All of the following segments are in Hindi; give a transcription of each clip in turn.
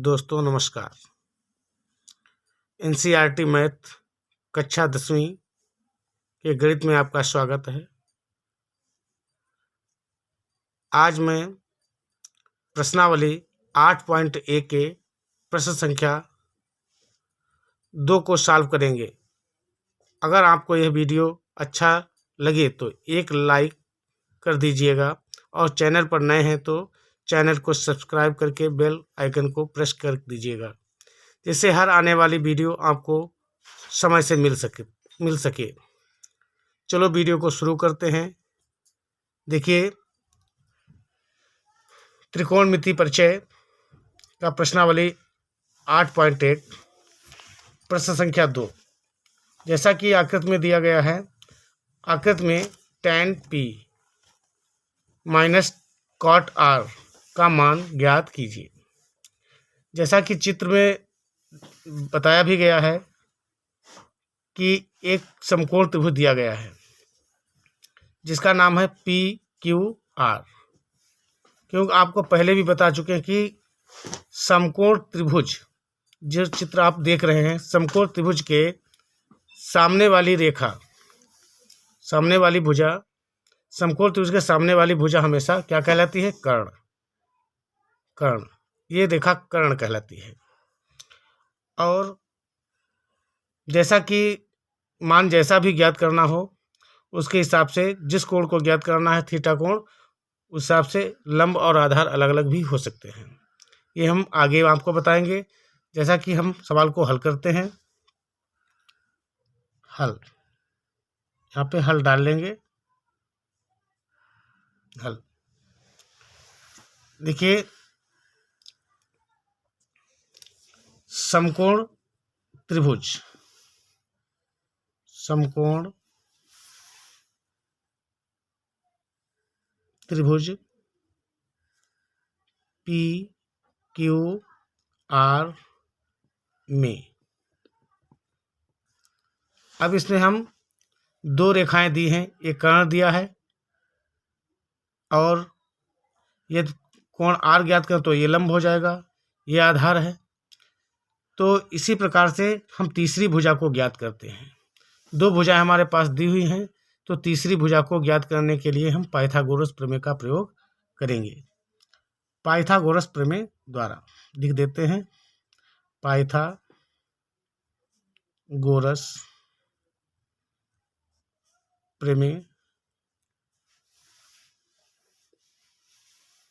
दोस्तों नमस्कार। एनसीईआरटी मैथ कक्षा 10वीं के गणित में आपका स्वागत है। आज मैं प्रश्नावली 8.1 के प्रश्न संख्या 2 को सॉल्व करेंगे। अगर आपको यह वीडियो अच्छा लगे तो एक लाइक कर दीजिएगा और चैनल पर नए हैं तो चैनल को सब्सक्राइब करके बेल आइकन को प्रेस कर दीजिएगा, जिससे हर आने वाली वीडियो आपको समय से मिल सके। चलो वीडियो को शुरू करते हैं। देखिए, त्रिकोणमिति परिचय का प्रश्नावली 8.1 प्रश्न संख्या 2। जैसा कि आकृति में दिया गया है, आकृति में tan p minus cot r का मान ज्ञात कीजिए। जैसा कि चित्र में बताया भी गया है कि एक समकोण त्रिभुज दिया गया है जिसका नाम है पी क्यू आर। क्योंकि आपको पहले भी बता चुके हैं कि समकोण त्रिभुज, जो चित्र आप देख रहे हैं, समकोण त्रिभुज के सामने वाली रेखा, सामने वाली भुजा, समकोण त्रिभुज के सामने वाली भुजा हमेशा क्या कहलाती है? कर्ण। कर्ण, ये रेखा कर्ण कहलाती है। और जैसा कि मान जैसा भी ज्ञात करना हो उसके हिसाब से, जिस कोण को ज्ञात करना है थीटा कोण, उस हिसाब से लंब और आधार अलग अलग भी हो सकते हैं। ये हम आगे आपको बताएंगे। जैसा कि हम सवाल को हल करते हैं। हल, यहाँ पे हल डाल लेंगे। हल देखिए, समकोण त्रिभुज, समकोण त्रिभुज पी क्यू आर में, अब इसमें हम दो रेखाएं दी हैं। एक कर्ण दिया है और यदि कोण आर ज्ञात करें तो ये लंब हो जाएगा, ये आधार है। तो इसी प्रकार से हम तीसरी भुजा को ज्ञात करते हैं। दो भुजाएं हमारे पास दी हुई हैं, तो तीसरी भुजा को ज्ञात करने के लिए हम पाइथागोरस प्रमेय का प्रयोग करेंगे। पाइथागोरस प्रमेय द्वारा लिख देते हैं। पाइथागोरस प्रमेय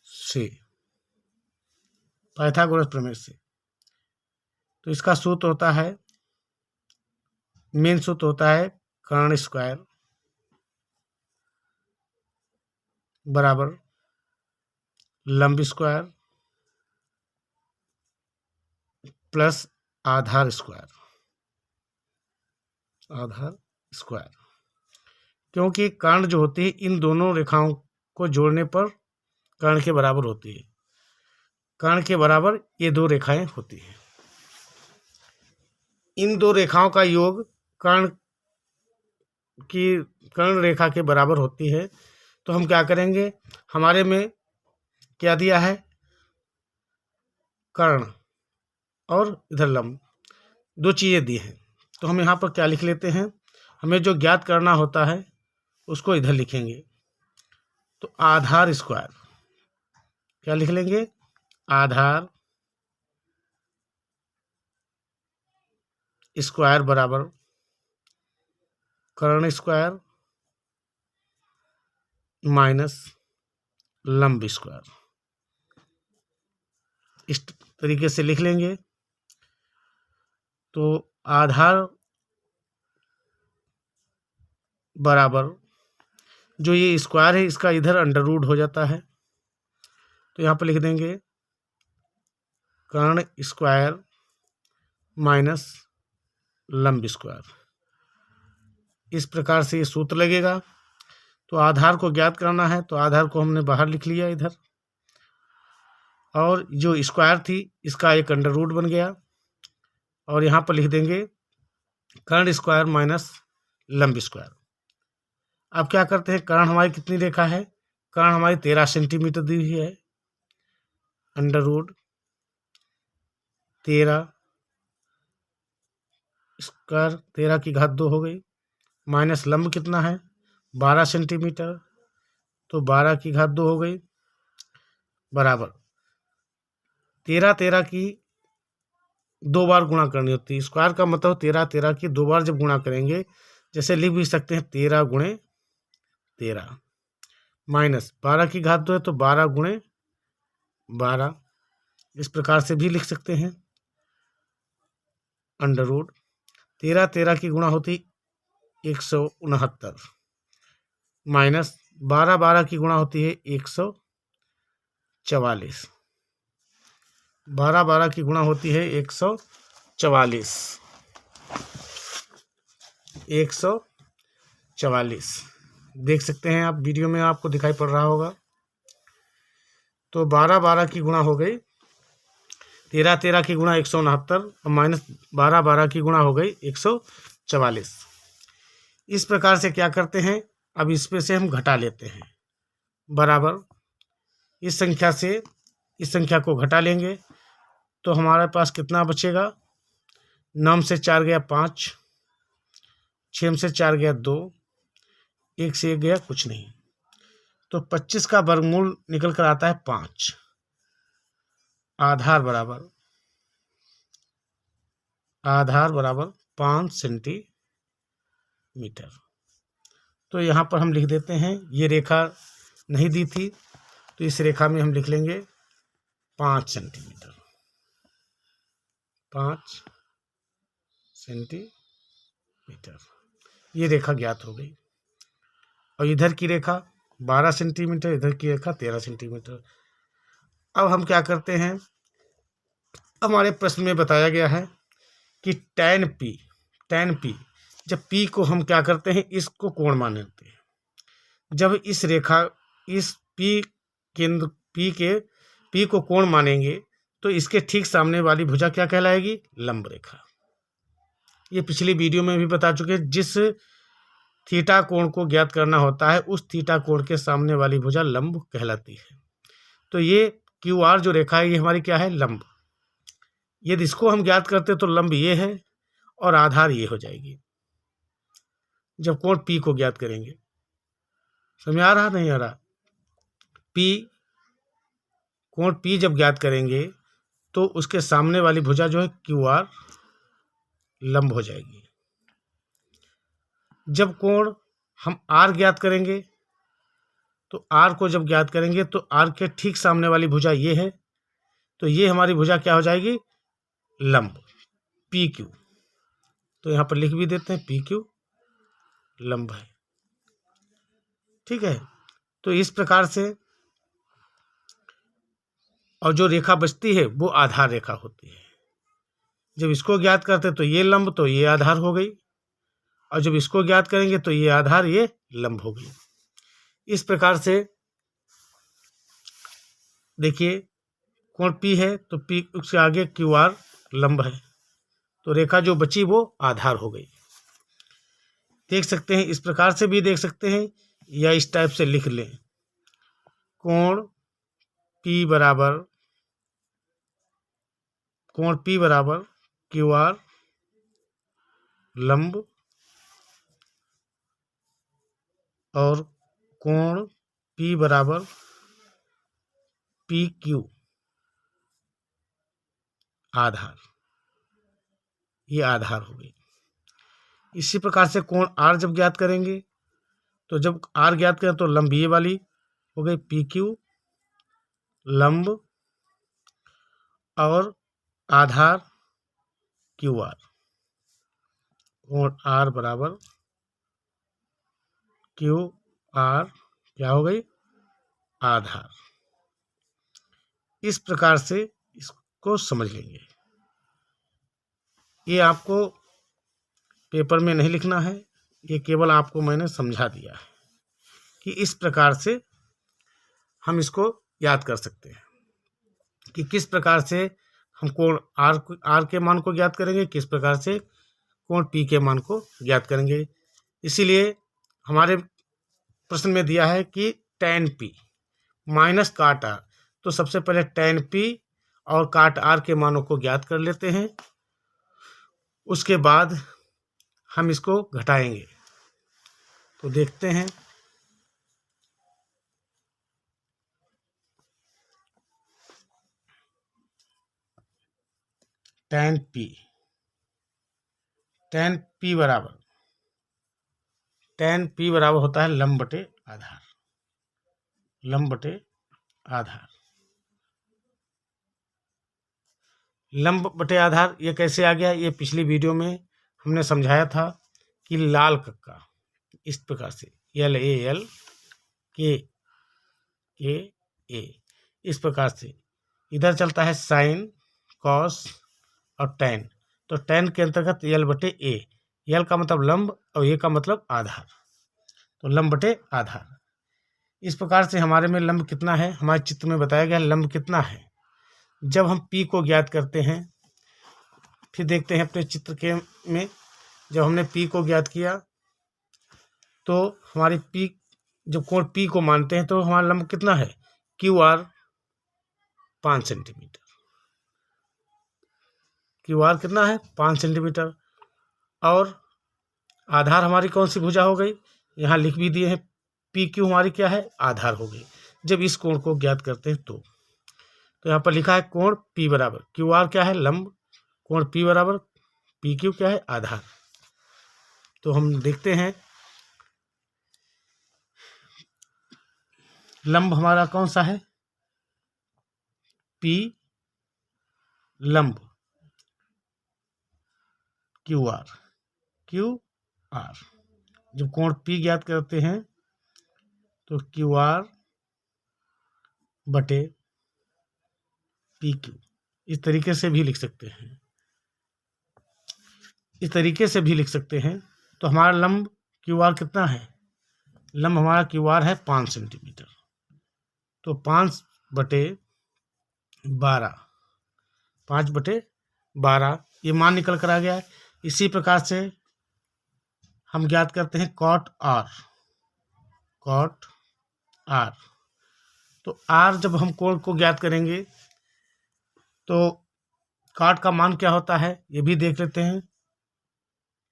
से, पाइथागोरस प्रमेय से, तो इसका सूत्र होता है, मेन सूत्र होता है कर्ण स्क्वायर बराबर लंब स्क्वायर प्लस आधार स्क्वायर। आधार स्क्वायर, क्योंकि कर्ण जो होती है इन दोनों रेखाओं को जोड़ने पर कर्ण के बराबर होती है। कर्ण के बराबर ये दो रेखाएं होती हैं। इन दो रेखाओं का योग कर्ण रेखा के बराबर होती है। तो हम क्या करेंगे, हमारे में क्या दिया है? कर्ण और इधर लंब, दो चीज़ें दी हैं। तो हम यहाँ पर क्या लिख लेते हैं, हमें जो ज्ञात करना होता है उसको इधर लिखेंगे। तो आधार स्क्वायर क्या लिख लेंगे? आधार स्क्वायर बराबर कर्ण स्क्वायर माइनस लंब स्क्वायर। इस तरीके से लिख लेंगे। तो आधार बराबर जो ये स्क्वायर है इसका इधर अंडर रूट हो जाता है, तो यहाँ पर लिख देंगे कर्ण स्क्वायर माइनस लंब स्क्वायर। इस प्रकार से ये सूत्र लगेगा। तो आधार को ज्ञात करना है, तो आधार को हमने बाहर लिख लिया इधर, और जो स्क्वायर थी इसका एक अंडर रूट बन गया, और यहाँ पर लिख देंगे कर्ण स्क्वायर माइनस लंब स्क्वायर। अब क्या करते हैं, कर्ण हमारी कितनी रेखा है? कर्ण हमारी 13 सेंटीमीटर दी हुई है, अंडर रूट 13 स्क्वायर 13 की घात 2 हो गई, माइनस लंब कितना है 12 सेंटीमीटर, तो 12 की घात 2 हो गई, बराबर 13 की 2 बार गुणा करनी होती है। स्क्वायर का मतलब 13 की 2 बार जब गुणा करेंगे, जैसे लिख भी सकते हैं 13 गुणे 13, माइनस 12 की घात 2 है तो 12 गुणे 12, इस प्रकार से भी लिख सकते हैं। अंडर रूट 13 की गुणा होती 169, माइनस 12 की गुणा होती है 144, 12 की गुणा होती है 144, 144 देख सकते हैं आप, वीडियो में आपको दिखाई पड़ रहा होगा। तो 12 की गुणा हो गई 13 की गुणा 169 और माइनस 12 की गुणा हो गई 144। इस प्रकार से क्या करते हैं, अब इसमें से हम घटा लेते हैं, बराबर इस संख्या से इस संख्या को घटा लेंगे तो हमारे पास कितना बचेगा, 9 से 4 गया 5, 6 से 4 गया 2, 1 से 1 गया कुछ नहीं, तो 25 का वर्गमूल निकल कर आता है 5। आधार बराबर 5 सेंटीमीटर। तो यहाँ पर हम लिख देते हैं, ये रेखा नहीं दी थी तो इस रेखा में हम लिख लेंगे 5 सेंटीमीटर, 5 सेंटीमीटर, ये रेखा ज्ञात हो गई। और इधर की रेखा 12 सेंटीमीटर, इधर की रेखा 13 सेंटीमीटर। अब हम क्या करते हैं, हमारे प्रश्न में बताया गया है कि tan P जब P को हम क्या करते हैं, इसको कोण मानते हैं। जब इस रेखा इस P केंद्र P को कोण मानेंगे तो इसके ठीक सामने वाली भुजा क्या कहलाएगी, लंब रेखा। ये पिछली वीडियो में भी बता चुके हैं, जिस थीटा कोण को ज्ञात करना होता है उस थीटा कोण के सामने वाली भुजा लंब कहलाती है। तो ये QR जो रेखा है ये हमारी क्या है, लंब। यदि इसको हम ज्ञात करते तो लंब ये है और आधार ये हो जाएगी जब कोण P को ज्ञात करेंगे। समझ आ रहा नहीं आ रहा, कोण P जब ज्ञात करेंगे तो उसके सामने वाली भुजा जो है QR लंब हो जाएगी। जब कोण हम R ज्ञात करेंगे तो R को जब ज्ञात करेंगे तो R के ठीक सामने वाली भुजा ये है, तो ये हमारी भुजा क्या हो जाएगी, लंब PQ। तो यहाँ पर लिख भी देते हैं PQ लंब है, ठीक है। तो इस प्रकार से, और जो रेखा बचती है वो आधार रेखा होती है। जब इसको ज्ञात करते तो ये लंब, तो ये आधार हो गई, और जब इसको ज्ञात करेंगे तो ये आधार ये लंब हो गई। इस प्रकार से देखिए, कोण P है तो P उसके आगे QR लंब है, तो रेखा जो बची वो आधार हो गई। देख सकते हैं, इस प्रकार से भी देख सकते हैं या इस टाइप से लिख लें, कोण P बराबर QR लंब और कोण P बराबर PQ आधार, ये आधार हो गई। इसी प्रकार से कोण R जब ज्ञात करेंगे तो जब R ज्ञात करें तो लंब ये वाली हो गई PQ लंब और आधार QR। कोण R बराबर QR क्या हो गई, आधार। इस प्रकार से इसको समझ लेंगे। ये आपको पेपर में नहीं लिखना है, ये केवल आपको मैंने समझा दिया है कि इस प्रकार से हम इसको याद कर सकते हैं कि किस प्रकार से हम कोण R के मान को ज्ञात करेंगे, किस प्रकार से कोण P के मान को ज्ञात करेंगे। इसीलिए हमारे प्रश्न में दिया है कि tan P minus cot R, तो सबसे पहले tan P और काट आर के मानों को ज्ञात कर लेते हैं। उसके बाद हम इसको घटाएंगे। तो देखते हैं। tan p बराबर होता है लंब बटे आधार। लंब बटे आधार ये कैसे आ गया? ये पिछली वीडियो में हमने समझाया था कि लाल कक्का इस प्रकार से LAL के ए इस प्रकार से इधर चलता है साइन, कॉस और टैन। तो टैन के अंतर्गत L बटे ए। L का मतलब लंब और ए का मतलब आधार। तो लंब बटे आधार। इस प्रकार से हमारे में लंब कितना है, हमारे चित्र में बताया गया लंब कितना है। जब हम P को ज्ञात करते हैं, फिर देखते हैं अपने चित्र के में, जब हमने P को ज्ञात किया तो हमारी P, जब कोण P को मानते हैं तो हमारा लंब कितना है, QR 5 सेंटीमीटर। QR कितना है, 5 सेंटीमीटर। और आधार हमारी कौन सी भुजा हो गई, यहाँ लिख भी दिए हैं, PQ हमारी क्या है, आधार हो गई। जब इस कोण को ज्ञात करते हैं तो यहाँ पर लिखा है कोण P बराबर QR क्या है, लंब, कोण P बराबर PQ क्या है, आधार। तो हम देखते हैं लंब हमारा कौन सा है, P लंब QR। जब कोण P ज्ञात करते हैं तो QR बटे PQ इस तरीके से भी लिख सकते हैं। तो हमारा लंब QR कितना है, लंब हमारा QR है 5 सेंटीमीटर। तो 5 बटे 12 ये मान निकल कर आ गया है। इसी प्रकार से हम ज्ञात करते हैं कॉट R। तो R जब हम कोण को ज्ञात करेंगे तो कॉट का मान क्या होता है ये भी देख लेते हैं।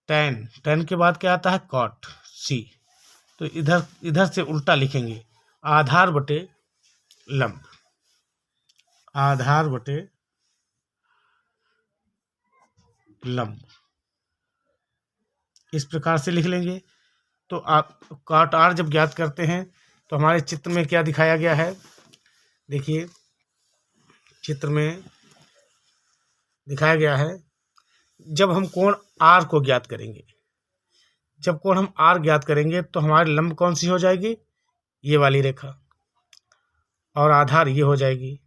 tan के बाद क्या आता है, कॉट C। तो इधर से उल्टा लिखेंगे, आधार बटे लंब, इस प्रकार से लिख लेंगे। तो आप कॉट R जब ज्ञात करते हैं तो हमारे चित्र में क्या दिखाया गया है, देखिए चित्र में दिखाया गया है, जब हम कोण R को ज्ञात करेंगे, जब कोण हम R ज्ञात करेंगे तो हमारी लंब कौन सी हो जाएगी, ये वाली रेखा, और आधार ये हो जाएगी।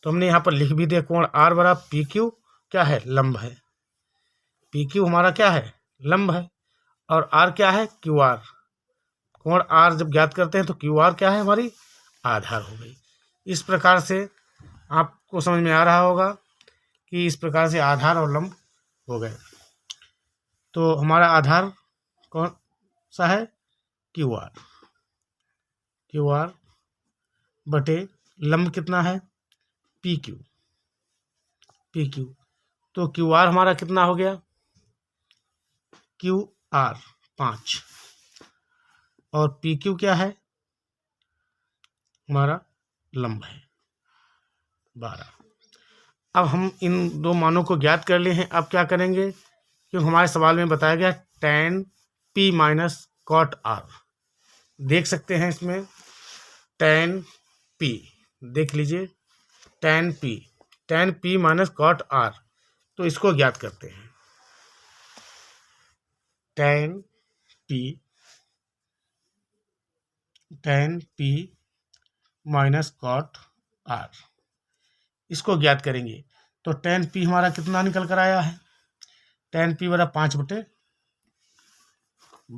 तो हमने यहाँ पर लिख भी दिया कोण R बराबर PQ क्या है, लंब है। PQ हमारा क्या है, लंब है। और R क्या है, QR। कोण R जब ज्ञात करते हैं तो QR क्या है, हमारी आधार हो गई। इस प्रकार से आपको समझ में आ रहा होगा कि इस प्रकार से आधार और लंब हो गए। तो हमारा आधार कौन सा है, QR बटे लंब कितना है, PQ। तो QR हमारा कितना हो गया, QR 5 और PQ क्या है, हमारा लंब है 12। अब हम इन दो मानों को ज्ञात कर लिए हैं। अब क्या करेंगे, क्योंकि हमारे सवाल में बताया गया tan P minus cot R। देख सकते हैं इसमें tan P, देख लीजिए tan P minus cot R। तो इसको ज्ञात करते हैं, tan P minus cot R, इसको ज्ञात करेंगे। तो tan P हमारा कितना निकल कर आया है, tan P बराबर 5 बटे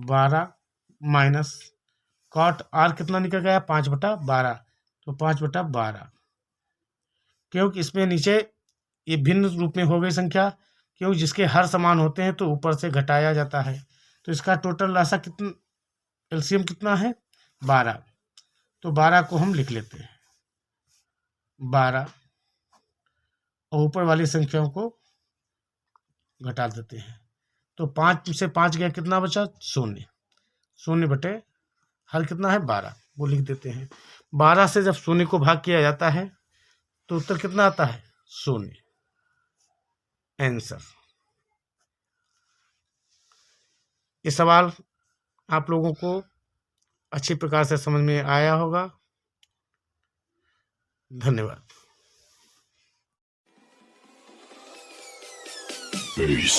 12 माइनस कॉट R कितना निकल गया, 5 बटा 12। तो 5 बटा 12, क्योंकि इसमें नीचे ये भिन्न रूप में हो गई संख्या, क्योंकि जिसके हर समान होते हैं तो ऊपर से घटाया जाता है। तो इसका टोटल राशि कितना, एलसीएम कितना है, 12। तो 12 को हम लिख लेते हैं, 12 और ऊपर वाली संख्याओं को घटा देते हैं। तो 5 में से 5 गया, कितना बचा? 0। 0 बटे हर कितना है? 12, वो लिख देते हैं। 12 से जब 0 को भाग किया जाता है तो उत्तर कितना आता है? 0। आंसर। ये सवाल आप लोगों को अच्छी प्रकार से समझ में आया होगा। धन्यवाद। Peace.